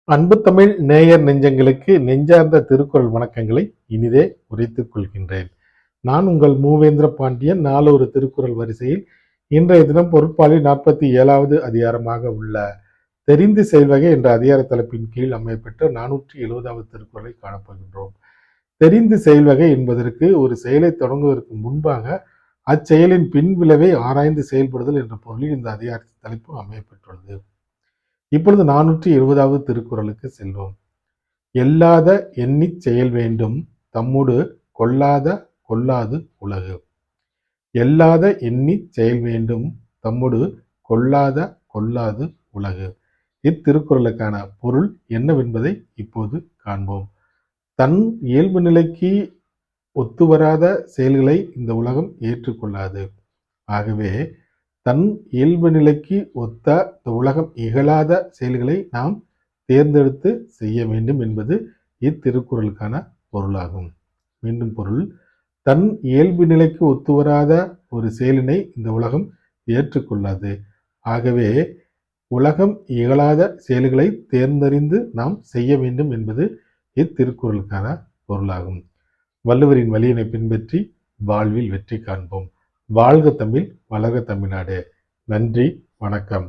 அன்பு தமிழ் நேயர் நெஞ்சங்களுக்கு நெஞ்சார்ந்த திருக்குறள் வணக்கங்களை இனிதே உரைத்துக் கொள்கின்றேன். நான் உங்கள் மூவேந்திர பாண்டியன். நாளொரு திருக்குறள் வரிசையில் இன்றைய தினம் பொருட்பாலில் 47வது அதிகாரமாக உள்ள தெரிந்து செயல்வகை என்ற அதிகார தலைப்பின் கீழ் அமையப்பெற்ற 470வது திருக்குறளை காணப்போகின்றோம். தெரிந்து செயல்வகை என்பதற்கு ஒரு செயலை தொடங்குவதற்கு முன்பாக அச்செயலின் பின் விளைவை ஆராய்ந்து செயல்படுதல் என்ற பொருளில் இந்த அதிகாரத்தின் தலைப்பு அமையப்பெற்றுள்ளது. இப்பொழுது 420வது திருக்குறளுக்கு செல்வோம். எல்லாத எண்ணிச் செயல் வேண்டும் தம்முடு கொல்லாது உலகு. எல்லாத எண்ணிச் செயல் வேண்டும் தம்முடு கொல்லாது உலகு. இத்திருக்குறளுக்கான பொருள் என்னவென்பதை இப்போது காண்போம். தன் இயல்பு நிலைக்கு ஒத்துவராத செயல்களை இந்த உலகம் ஏற்றுக்கொள்ளாது. ஆகவே தன் இயல்பு நிலைக்கு ஒத்த இந்த உலகம் இகழாத செயல்களை நாம் தேர்ந்தெடுத்து செய்ய வேண்டும் என்பது இத்திருக்குறளுக்கான பொருளாகும். மீண்டும் பொருள், தன் இயல்பு நிலைக்கு ஒத்துவராத ஒரு செயலினை இந்த உலகம் ஏற்றுக்கொள்ளாது. ஆகவே உலகம் இகழாத செயல்களை தேர்ந்தறிந்து நாம் செய்ய வேண்டும் என்பது இத்திருக்குறளுக்கான பொருளாகும். வள்ளுவரின் வழியினை பின்பற்றி வாழ்வில் வெற்றி காண்போம். வாழ்க தமிழ், வளர்க தமிழ்நாடு. நன்றி, வணக்கம்.